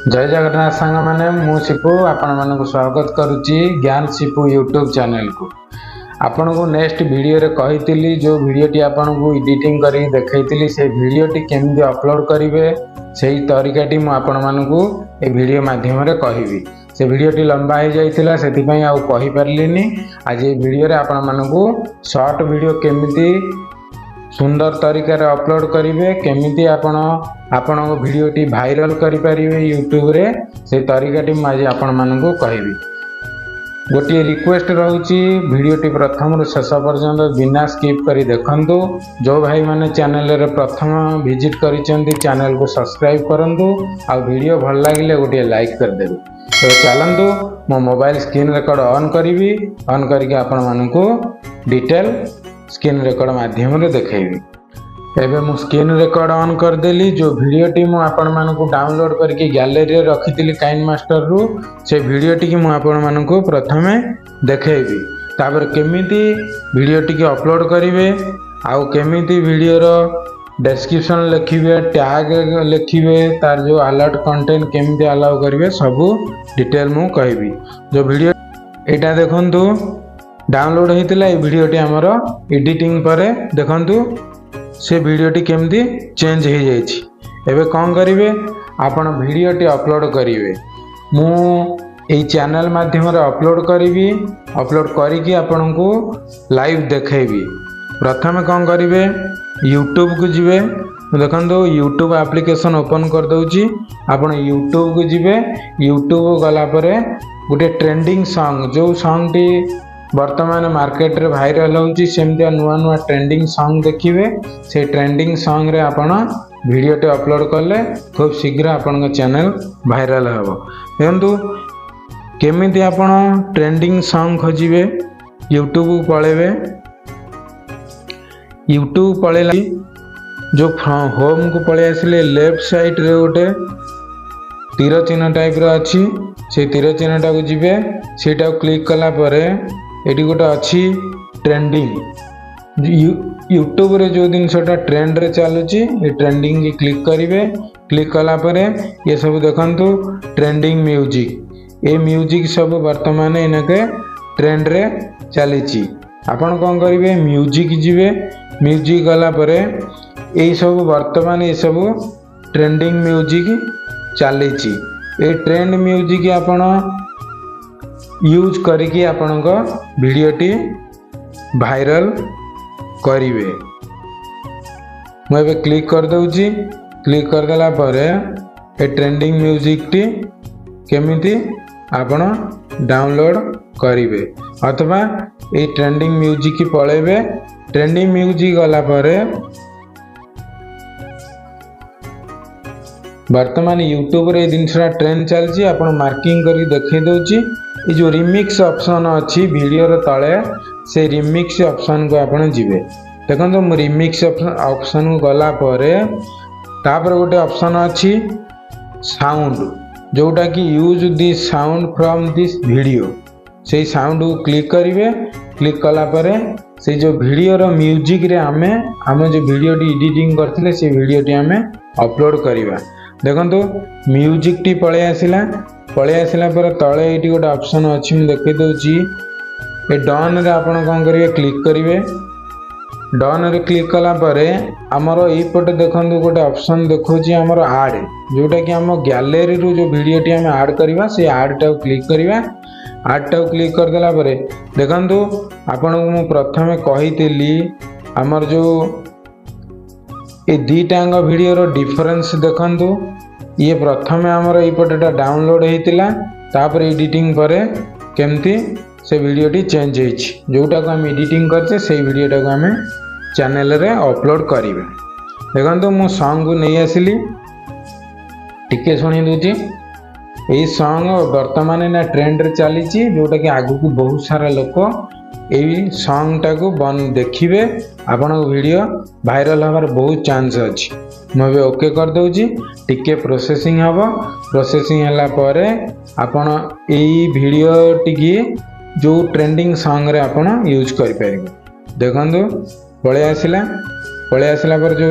जय जगन्नाथ सांग मैंने मु शिपू आपण मानक स्वागत करुच्ची ज्ञान शिपू यूट्यूब चैनल को। आपण को नेक्स्ट वीडियो रे कही जो वीडियोटी आपण को एडिटिंग करी देखैतिली से वीडियोटी केमती अपलोड करिवे सेही तरीकाटी मु आपण मानकू ए वीडियो माध्यम रे कहिबी। से वीडियोटी लंबा हो जाइतिला सेतिपई आ कहि पारलिनी। आज ए वीडियो रे आपण मानकू शॉर्ट वीडियो केमती सुंदर तरीका रे अपलोड करिवे केमिति आपण वीडियोटी भाइराल करि परिवे यूट्यूब रे से तरीकाटी मु आज आपण मानकू कहिबी। गोटे रिक्वेस्ट रहउची वीडियोटी प्रथम रु शेष पर्यंत बिना स्किप करी देखंतु। जो भाई माने चैनल रे प्रथम विजिट करिसेंती चैनल को सब्सक्राइब करंतु आ वीडियो भल लागिले गोटे लाइक कर देबे। तो चलंतु मो मोबाइल स्क्रीन रिकॉर्ड ऑन करिवि। ऑन करके आपण मानकू डिटेल स्क्रीन रिकॉर्ड माध्यम रे देखैबी। एबे मु स्क्रीन रिकॉर्ड ऑन कर देली। जो वीडियोटी मु आपण मानकू डाउनलोड करके गैलरी रे रखितिली काइन मास्टर रु से वीडियोटी की मु आपण मानकू प्रथमे देखैबी। तापर केमिति वीडियोटी की अपलोड करिवे आउ केमिति वीडियो रो डिस्क्रिप्शन लिखिवे टैग लिखिवे तार जो अलर्ट कंटेंट केमिति अलाउ करिवे सब डिटेल मु कहबी। जो वीडियो एटा देखंतु डाउनलोड होइतिला ए वीडियोटी हमर एडिटिंग परे देखंतु से वीडियोटी केमती चेंज हो जाइछि। एबे कौन करिवे आपण वीडियोटी अपलोड करिवे मु एई चैनल माध्यम रे अपलोड करिवि। अपलोड करिकि आपण को लाइव देखैबी। प्रथमे कौन करिवे यूट्यूब को जिवे। देखंतु यूट्यूब एप्लीकेशन ओपन कर दउछि। आपण यूट्यूब को जिवे। यूट्यूब गला परे गोटे ट्रेंडिंग सॉन्ग जो सॉन्ग टी वर्तमान मार्केट रे भाइराल होउची सेमतिया नुआ नुआ ट्रेंडिंग सॉन्ग देखिवे। से ट्रेंडिंग सॉन्ग रे आपण वीडियोटे अपलोड करले खूब शीघ्र आपण चैनल भाइराल हबो। देखंतु केमिति आपण ट्रेंडिंग सॉन्ग खोजिवे यूट्यूब पळेबे। यूट्यूब पळेला जो होम को पळे आसिले लेफ्ट साइड रे गोटे तीर चिन्ह टाइप रो अछि। से तीर चिन्ह टा को जिवे सेटा क्लिक कला परे एटी गोटे अच्छी ट्रेंडिंग यूट्यूब रे जो जिनसटा ट्रेंड रे चलुची ये ट्रेंडिंग की क्लिक करिवे। क्लिक कला परे ये सब देखंतु ट्रेंडिंग म्यूजिक ए म्यूजिक सब वर्तमान इनके ट्रेंड रे चलीची। आपण कौन करिवे म्यूजिक जिवे। म्यूजिक गला परे ए सब वर्तमान ये सब ट्रेंडिंग म्यूजिक चलीची। ए ट्रेंड म्यूजिक आपण यूज करिकी आपणक वीडियोटी भाइराल करिवे। मैं क्लिक कर दउची। क्लिक कर देला परे ए ट्रेंडिंग म्यूजिक टी केमिति आपण डाउनलोड करिवे अथवा ए ट्रेंडिंग म्यूजिक की पळेबे। ट्रेंडिंग म्यूजिक गला परे वर्तमान यूट्यूब रे जिनसा ट्रेंड चलची आपण मार्किंग करी देखै दउची। ये जो रिमिक्स ऑप्शन अच्छी वीडियो रे तले से रिमिक्स ऑप्शन को आपण जिवे। देखंतु मु रिमिक्स ऑप्शन को गला परे तापर गोटे ऑप्शन अच्छी साउंड जोटा कि use this sound from this video. से साउंड को क्लिक करिवे। क्लिक कला परे से जो वीडियो रो म्यूजिक रे आमे जो वीडियोटी एडिटिंग करथिले से वीडियोटी आमे अपलोड करिवा। देखंतु म्यूजिक टी पळे आसिला पर तले एटी गोटे ऑप्शन अछि मु देखै दउची। ए डन रे आपण कोन करिवे क्लिक करिवे। डन रे क्लिक कला परे हमर एई पटे देखंतु गोटे ऑप्शन देखौची हमर ऐड जोटा कि हम गैलरी रो जो वीडियोटी हम ऐड करबा से ऐड टा क्लिक करबा। ऐड टा क्लिक कर देला परे देखंतु आपण को मु प्रथमे कहितली हमर जो ए दीटांग वीडियो रो डिफरेंस देखंतु। ये प्रथमे हमर एई पटेटा डाउनलोड हेतिला तापर एडिटिंग परे केमती से वीडियोटी चेंज होइछि। जोटा को हम एडिटिंग करछे से वीडियोटा को हम चैनल रे अपलोड करिवे। देखंतु मु सॉन्ग को नै आसिली टिके सुनि दोची। एई सॉन्ग वर्तमान ना ट्रेंड रे चलीछि जोटा कि आगु को बहुत सारा लोक एई सॉन्ग टा को देखिवे। आपण वीडियो भाइराल होबार बहुत चांस अछि। मैं भी ओके कर दउची। टिके प्रोसेसिंग हबो। प्रोसेसिंग हला परे आपण एई वीडियो टिकी जो ट्रेंडिंग सॉन्ग रे आपण यूज करि परिबे। देखंतु पळे आसिला पर जो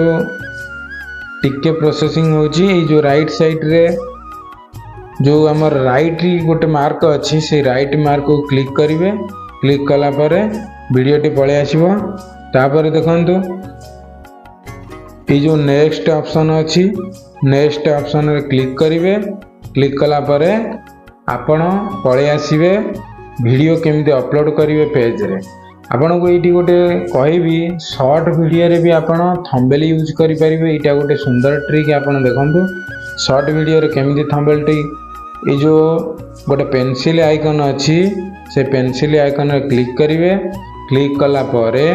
टिके प्रोसेसिंग होची। ए जो राइट साइड रे जो आमर राइट गोटे मार्क अच्छी से राइट मार्क को क्लिक करेंगे। क्लिक कला परे वीडियोटी पलि आसिबो। तापर देखंतु ये जो नेक्स्ट ऑप्शन अच्छी नेक्स्ट ऑप्शन रे क्लिक करेंगे। क्लिक कला परे आपण पलि आसिबे वीडियो केमती अपलोड करेंगे पेज रे। आपन को ये गोटे कहबी शॉर्ट वीडियो रे भी आपन थंबनेल यूज करि परिबे। एटा गोटे सुंदर ट्रिक आपन देखंतु शॉर्ट वीडियो रे केमती थंबनेल ट्रिक। ये जो गोटे पेंसिल आइकन अच्छी से पेंसिल आइकन रे क्लिक करेंगे। क्लिक कला परे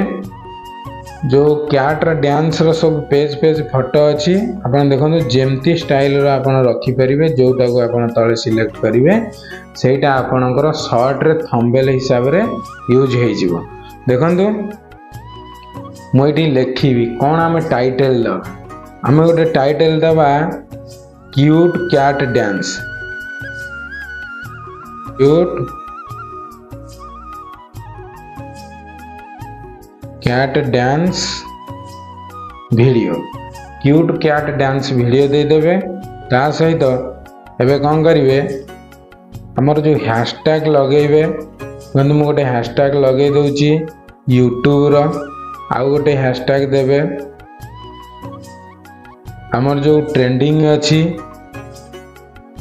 जो कैट डांस रो सब पेज पेज फोटो अच्छी आपन देखो जेमती स्टाइल रो आपन रखी परिबे। जोटा को आपन तळे सिलेक्ट करेंगे सेटा आपनकर शॉर्ट रे थंबनेल हिसाब रे यूज हो जिवो। देखंतु मुझे लिखी कौन आम टाइटल दबा। आम गोटे टाइटल दबा cute cat dance. Cute cat dance video. Cute cat dance video दे देबे। ता सहित एबे कौन करिवे हमर जो हैशटैग लगेबे बंधु मु गोटे हैशटैग लगे दउची यूट्यूब रो। आउ गोटे हैशटैग देबे हमर जो ट्रेंडिंग अच्छी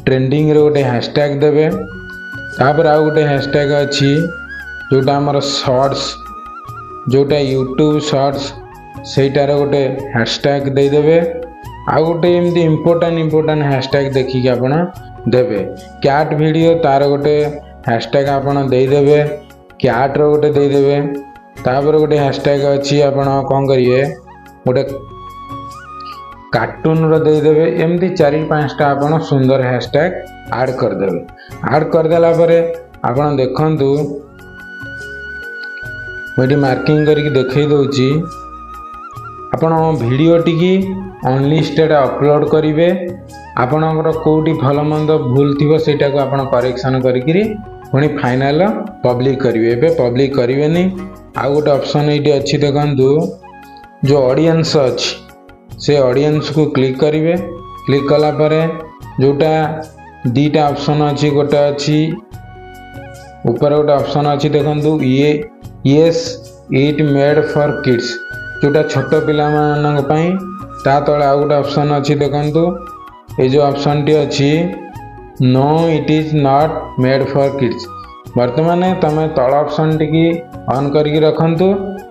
ट्रेंडिंग रो गोटे हैशटैग देबे। तापर आउ गोटे हैशटैग अच्छी जोटा हमर शॉर्ट्स जोटा यूट्यूब शॉर्ट्स सेटार गोटे हैशटैग दे देबे। आउ गोटे एमती इंपोर्टेंट हैशटैग देखिक आपण देबे। कैट वीडियो तार गोटे हैशटैग आपन दे देबे। कैट रो गोटे दे देबे। तापर गोटे हैशटैग अच्छी आपन कोन करिवे गोटे कार्टून रो दे देबे। एमती 4-5टा आपन सुंदर हैशटैग ऐड कर देबे। ऐड कर देला परे आपन देखंतु मोटी मार्किंग करके देखै दउची आपण वीडियो टिकी अनलिस्टेड अपलोड करिवे। आपणकर कोटी भल मंद भूल थी सेटा को आपण करेक्शन करी पुणी फाइनल पब्लिक करेंगे। एबे पब्लिक करेंगे। आउ गोटे ऑप्शन ये अच्छी देखंतु जो ऑडियंस अच्छी से ऑडियंस को क्लिक करेंगे। क्लिक कला परे जोटा दीटा ऑप्शन अच्छी गोटे अच्छी ऊपर गोटे ऑप्शन अच्छी देखंतु ये yes it made for kids जोटा छोट पिला मानन पई। ता तळे आउ गोटे ऑप्शन अच्छी देखंतु ये जो ऑप्शन टी अच्छी no it is not made for kids. वर्तमान तमे तल ऑप्शन टी ऑन करके रखंतु।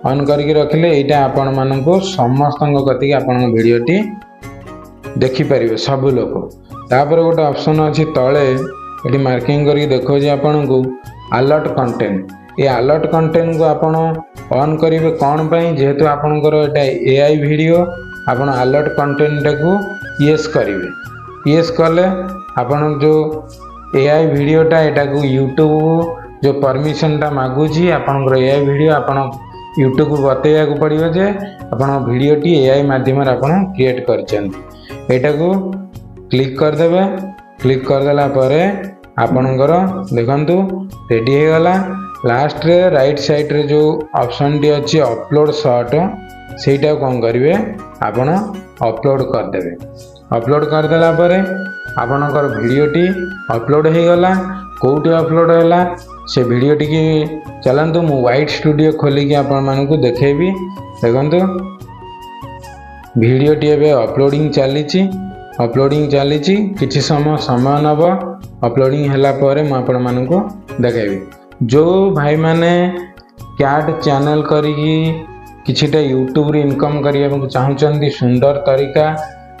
ऑन करके रखिले एटा आपण माननको समस्त कति आपण वीडियो टी देखि परिबे सब लोग। तापर गोटे ऑप्शन अच्छी तले एटी मार्किंग करके देखो जे आपण को अलर्ट कंटेंट। ये अलर्ट कंटेंट को आपण ऑन करेंगे कौन पाई जेहेतु आपनकर एटा एआई वीडियो आपण अलर्ट कंटेंट को यस करेंगे। यस कले आपण जो एआई वीडियोटा एटा को यूट्यूब जो परमिशनटा मागुची आपनकर एआई वीडियो आपण यूट्यूब को बतैया को पड़िबो जे आपण वीडियोटी एआई माध्यम रे आपण क्रिएट करछन। एटा को क्लिक कर देबे। क्लिक कर देला परे आपनकर देखंतु रेडी हो गला। लास्ट रे राइट साइड रे जो ऑप्शन टी अच्छी अपलोड शॉर्ट सेटा कौन करेंगे आपण अपलोड कर देबे। अपलोड कर देला परे आपनकर वीडियोटी अपलोड हो गला। कोउटी अपलोड होला से वीडियोटी की चलंतु मु व्हाइट स्टूडियो खोलिकी आपण मानकु देखेबी। देखंतु वीडियोटी एबे अपलोडिंग चलीची। अपलोडिंग चलीची किछि समय नब। अपलोडिंग होला परे मु आपण मानकु देखेबी। जो भाई माने कैट चैनल करी किछिटा यूट्यूब रे इनकम करिया चाहूचंदी सुंदर तरीका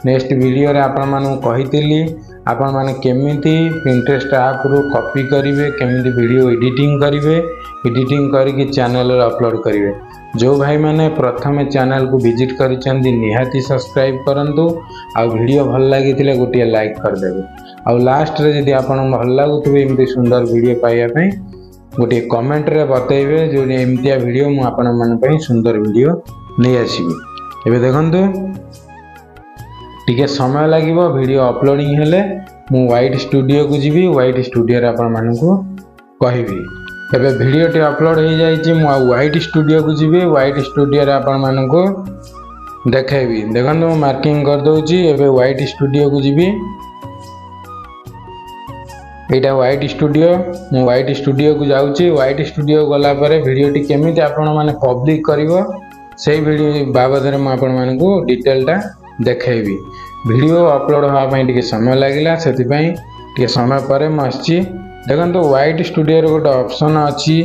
नेक्स्ट वीडियो रे आपण मानू कहितली। आपण माने केमिति पिंटरेस्ट ऐप रो कॉपी करिवे केमिति वीडियो एडिटिंग करिवे एडिटिंग करके चैनल रे अपलोड करिवे। जो भाई माने प्रथम चैनल को विजिट करिचंदी निहाती सब्सक्राइब करंतु। आ वीडियो भल लागितिले गोटे लाइक कर देबे। आ लास्ट रे जदी आपण भल लागुतबे एमिति सुंदर वीडियो पाइया पई गोटे कमेंट रे बतैबे जो एमतिया वीडियो मु आपण मन पई सुंदर वीडियो नै आसीबे। एबे देखंतु टिके समय लागिबो वीडियो अपलोडिंग हेले मु व्हाइट स्टूडियो को जीवी। व्हाइट स्टूडियो रे आपण मानकु कहिबी। एबे वीडियो टी अपलोड हो जाइछि मु व्हाइट स्टूडियो को जीवी। व्हाइट स्टूडियो रे आपण मानकु देखेबी। देखंतु मार्किंग कर दउछि। एबे व्हाइट स्टूडियो को जीवी। एटा व्हाइट स्टूडियो मु व्हाइट स्टूडियो को जाऊँगी। व्हाइट स्टूडियो गला पर वीडियोटी केमिति आपण माने पब्लिक करिवो से वीडियो बाबद में मुझे आपण मानकु डिटेलटा देखैबी। वीडियो अपलोड होगा टिके समय लगिला से टिके समय पर मुझे देखो व्हाइट स्टूडियो गोटे ऑप्शन अच्छी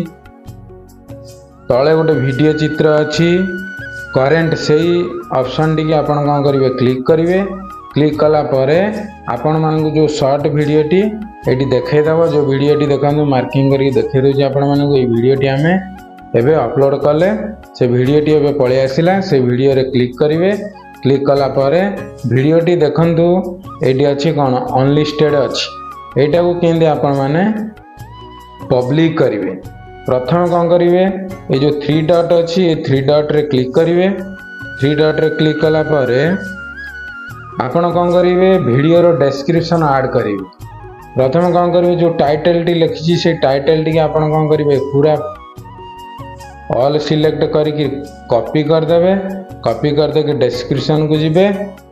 तले गोटे वीडियो चित्र अच्छी करेंट से ऑप्शन टी आप करेंगे क्लिक करेंगे। क्लिक कला परे आपण मानकु जो शॉर्ट वीडियोटी ये देखईदेव जो वीडियोटी देखो मार्किंग करके देखई दूसरी आपण मानकु ये वीडियोटी आम एबे अपलोड कले से वीडियोटी एबे पळि आसिला से वीडियो रे क्लिक करेंगे। क्लिक कला परे वीडियोटी देखंतु एटी अछि कोन अनलिस्टेड अछि एटा को केंदे आपण माने पब्लिक करेंगे। प्रथम कौन करेंगे ये जो 3 डॉट अच्छी ये 3 डॉट रे क्लिक करेंगे। 3 डॉट रे क्लिक कला परे आपण कौन करेंगे वीडियो रो डिस्क्रिप्शन ऐड करेंगे। प्रथम कौन करेंगे जो टाइटल टी लिखी से टाइटल टी आपण कौन करेंगे पूरा ऑल सिलेक्ट करके कॉपी कर देबे। कॉपी कर दे के डिस्क्रिप्शन को जिबे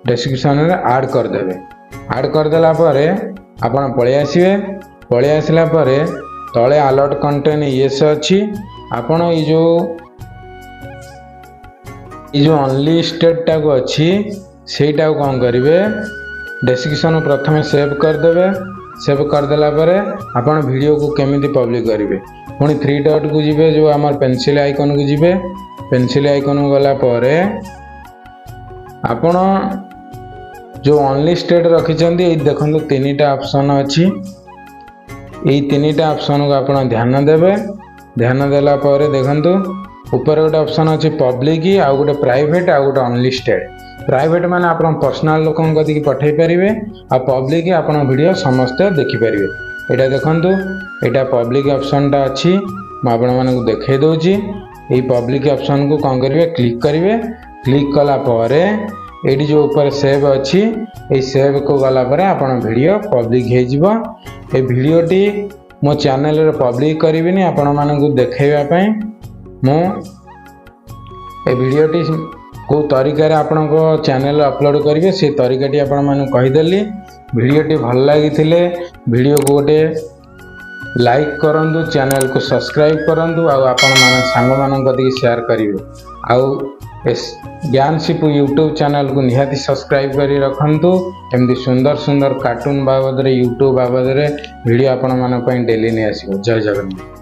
डिस्क्रिप्शन रे ऐड कर देबे। ऐड कर देला परे आपण पळि आसीबे। पळि आसिला परे तले अलर्ट कंटेंट येस अच्छी आपण ये जो अनलिस्टेड टाक अच्छी सेटा कौन करेंगे डिस्क्रिप्शन प्रथम सेव करदे। सेव करदेला आपण वीडियो को केमिति पब्लिक करेंगे पुणी 3 डॉट को जिबे जो आमर पेंसिल आइकन को जिबे। पेंसिल आइकन को गला परे आपण जो अनलिस्टेड रखिचंदी देखो 3टा ऑप्शन अच्छी ये 3टा ऑप्शन को आप ध्यान देवे। ध्यान देला पर देखंतु ऊपर गोटे ऑप्शन अच्छी पब्लिक आउ गोटे प्राइवेट आउ गोटे अनलिस्टेड। प्राइवेट माने आप पर्सनल लोक पठे पारे आ पब्लिक आप वीडियो समस्ते देखिपारे। यहाँ देखंतु यहाँ पब्लिक ऑप्शनटा अच्छी मुझे देखई दूची। ये पब्लिक ऑप्शन को कौन करेंगे क्लिक करेंगे। क्लिक कला पर ये जो ऊपर सेव अच्छी ये सेव को गला पर आपण वीडियो पब्लिक हो जिवो। ए वीडियोटी मो चैनल रे पब्लिक करिबिनी आपण मानकु देखैबा पई मो ए वीडियोटी को तरीका रे आपण को चैनल अपलोड करिवे से तरीकाटी आपण माने कहि देली। वीडियोटी भल लागिथिले वीडियो को गोटे लाइक करंतु चैनल को सब्सक्राइब करंतु आ आपण माने सांग मानन कति शेयर करिवे। आउ ज्ञानशिप यूट्यूब चैनल को निहाती सब्सक्राइब करी रखंतु। एमती सुंदर सुंदर कार्टून बाबद यूट्यूब बाबद वीडियो आपण मान डेली नहीं आसो। जय जगन्नाथ।